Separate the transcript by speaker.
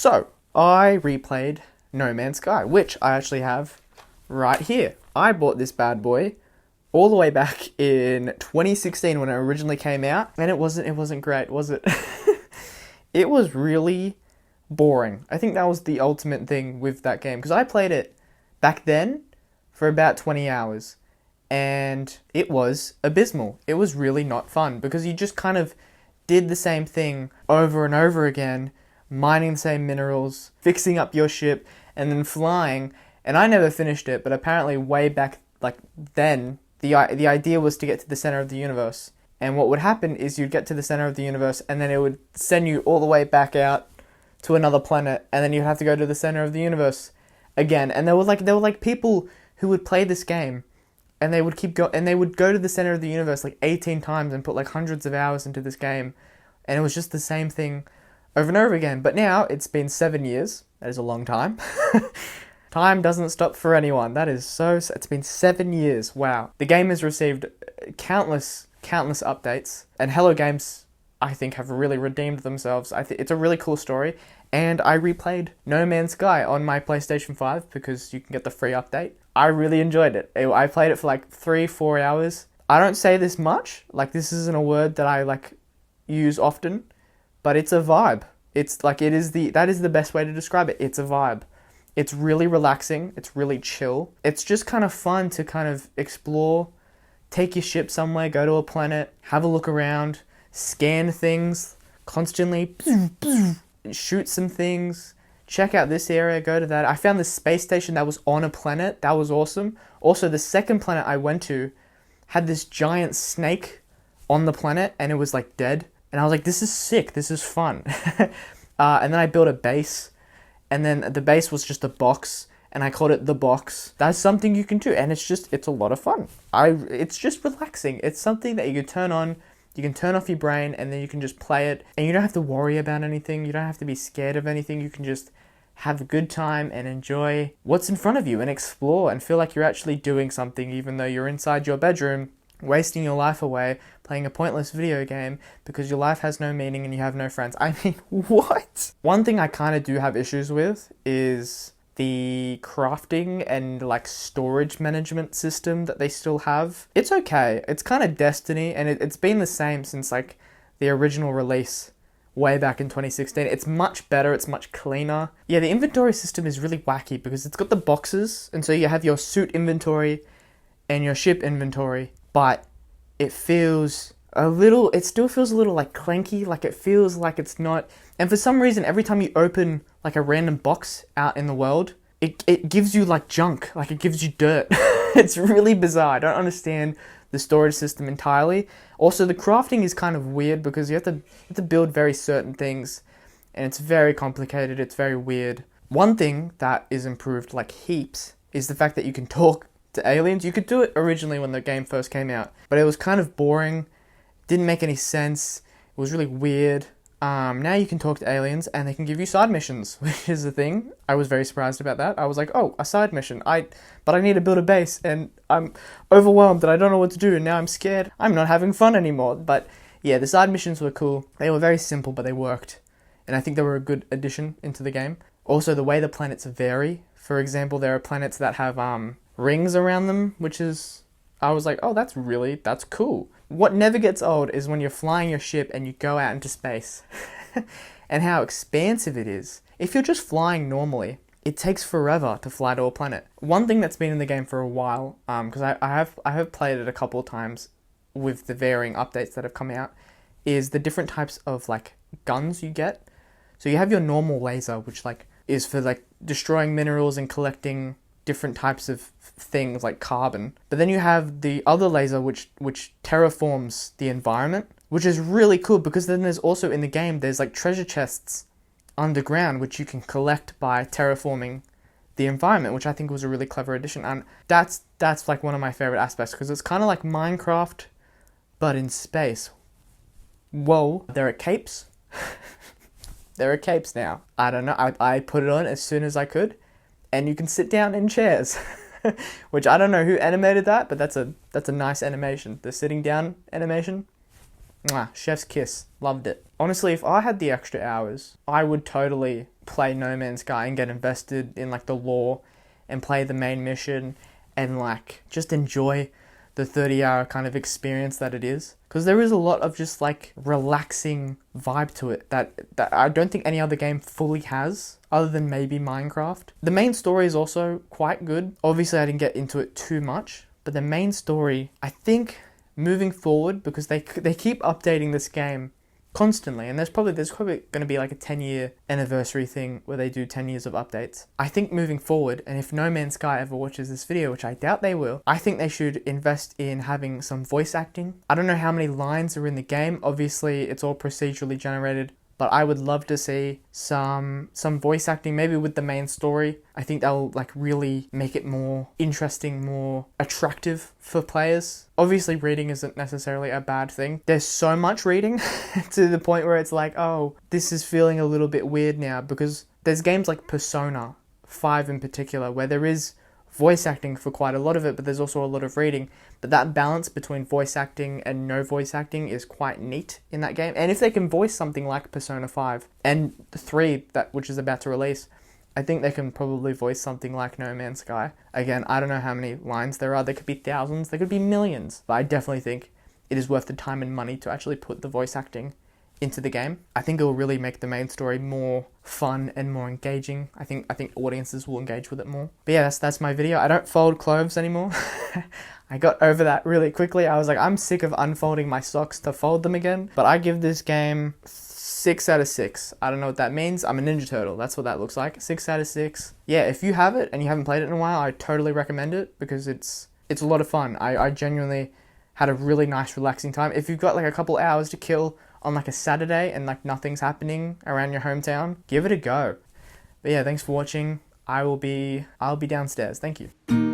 Speaker 1: So, I replayed No Man's Sky, which I actually have right here. I bought this bad boy all the way back in 2016 when it originally came out, and it wasn't great, was it? It was really boring. I think that was the ultimate thing with that game, because I played it back then for about 20 hours, and it was abysmal. It was really not fun, because you just kind of did the same thing over and over again, mining the same minerals, fixing up your ship, and then flying. And I never finished it, but apparently way back then, the idea was to get to the center of the universe. And what would happen is you'd get to the center of the universe, and then it would send you all the way back out to another planet, and then you'd have to go to the center of the universe again. And there were people who would play this game, and they would go to the center of the universe 18 times and put hundreds of hours into this game, and it was just the same thing over and over again. But now it's been 7 years. That is a long time. Time doesn't stop for anyone. It's been 7 years. Wow. The game has received countless updates, and Hello Games, I think, have really redeemed themselves. I think it's a really cool story, and I replayed No Man's Sky on my PlayStation 5 because you can get the free update. I really enjoyed it. I played it for 3-4 hours. I don't say this much, this isn't a word that I use often, but it's a vibe. That is the best way to describe it. It's a vibe. It's really relaxing. It's really chill. It's just kind of fun to kind of explore, take your ship somewhere, go to a planet, have a look around, scan things constantly, shoot some things, check out this area, go to that. I found this space station that was on a planet. That was awesome. Also, the second planet I went to had this giant snake on the planet, and it was dead. And I was like, this is sick. This is fun. And then I built a base, and then the base was just a box, and I called it The Box. That's something you can do, and it's a lot of fun. It's just relaxing. It's something that you can turn on, you can turn off your brain, and then you can just play it, and you don't have to worry about anything. You don't have to be scared of anything. You can just have a good time and enjoy what's in front of you and explore and feel like you're actually doing something, even though you're inside your bedroom, wasting your life away, playing a pointless video game because your life has no meaning and you have no friends. I mean, what? One thing I kind of do have issues with is the crafting and storage management system that they still have. It's okay. It's kind of Destiny, and it's been the same since the original release way back in 2016. It's much better. It's much cleaner. Yeah, the inventory system is really wacky because it's got the boxes, and so you have your suit inventory and your ship inventory, but it still feels a little clanky, it feels like it's not, and for some reason, every time you open a random box out in the world, it gives you junk, it gives you dirt. It's really bizarre. I don't understand the storage system entirely. Also, the crafting is kind of weird because you have to build very certain things, and it's very complicated, it's very weird. One thing that is improved heaps is the fact that you can talk to aliens. You could do it originally when the game first came out, but it was kind of boring, didn't make any sense, it was really weird. Now you can talk to aliens and they can give you side missions, which is the thing. I was very surprised about that. I was like, oh, a side mission. But I need to build a base and I'm overwhelmed and I don't know what to do and now I'm scared. I'm not having fun anymore. But yeah, the side missions were cool. They were very simple, but they worked. And I think they were a good addition into the game. Also, the way the planets vary. For example, there are planets that have rings around them, I was like, oh, that's cool. What never gets old is when you're flying your ship and you go out into space and how expansive it is. If you're just flying normally, it takes forever to fly to a planet. One thing that's been in the game for a while, because I have played it a couple of times with the varying updates that have come out, is the different types of guns you get. So you have your normal laser, which is for destroying minerals and collecting different types of things like carbon. But then you have the other laser which terraforms the environment, which is really cool because then there's also in the game there's treasure chests underground which you can collect by terraforming the environment, which I think was a really clever addition. And that's one of my favorite aspects because it's kind of like Minecraft but in space. Whoa, there are capes. There are capes now. I don't know, I put it on as soon as I could, and you can sit down in chairs. Which I don't know who animated that, but that's a nice animation. The sitting down animation, Mwah, chef's kiss. Loved it. Honestly, if I had the extra hours, I would totally play No Man's Sky and get invested in like the lore and play the main mission and like just enjoy the 30-hour kind of experience that it is. Because there is a lot of just like relaxing vibe to it that I don't think any other game fully has, other than maybe Minecraft. The main story is also quite good. Obviously, I didn't get into it too much, but the main story, I think, moving forward, because they keep updating this game constantly, and there's probably going to be like a 10-year anniversary thing where they do 10 years of updates. I think moving forward, and if No Man's Sky ever watches this video, which I doubt they will, I think they should invest in having some voice acting. I don't know how many lines are in the game. Obviously, it's all procedurally generated, but I would love to see some voice acting, maybe with the main story. I think that'll like really make it more interesting, more attractive for players. Obviously, reading isn't necessarily a bad thing. There's so much reading to the point where it's like, oh, this is feeling a little bit weird now, because there's games like Persona 5 in particular where there is voice acting for quite a lot of it, but there's also a lot of reading. But that balance between voice acting and no voice acting is quite neat in that game. And if they can voice something like Persona 5 and 3, which is about to release, I think they can probably voice something like No Man's Sky. Again, I don't know how many lines there are. There could be thousands, there could be millions. But I definitely think it is worth the time and money to actually put the voice acting into the game. I think it will really make the main story more fun and more engaging. I think audiences will engage with it more. But yeah, that's my video. I don't fold clothes anymore. I got over that really quickly. I was like, I'm sick of unfolding my socks to fold them again. But I give this game 6 out of 6. I don't know what that means. I'm a Ninja Turtle. That's what that looks like. 6 out of 6. Yeah, if you have it and you haven't played it in a while, I totally recommend it, because it's a lot of fun. I genuinely had a really nice, relaxing time. If you've got like a couple hours to kill on like a Saturday and like nothing's happening around your hometown, give it a go. But yeah, thanks for watching. I'll be downstairs. Thank you.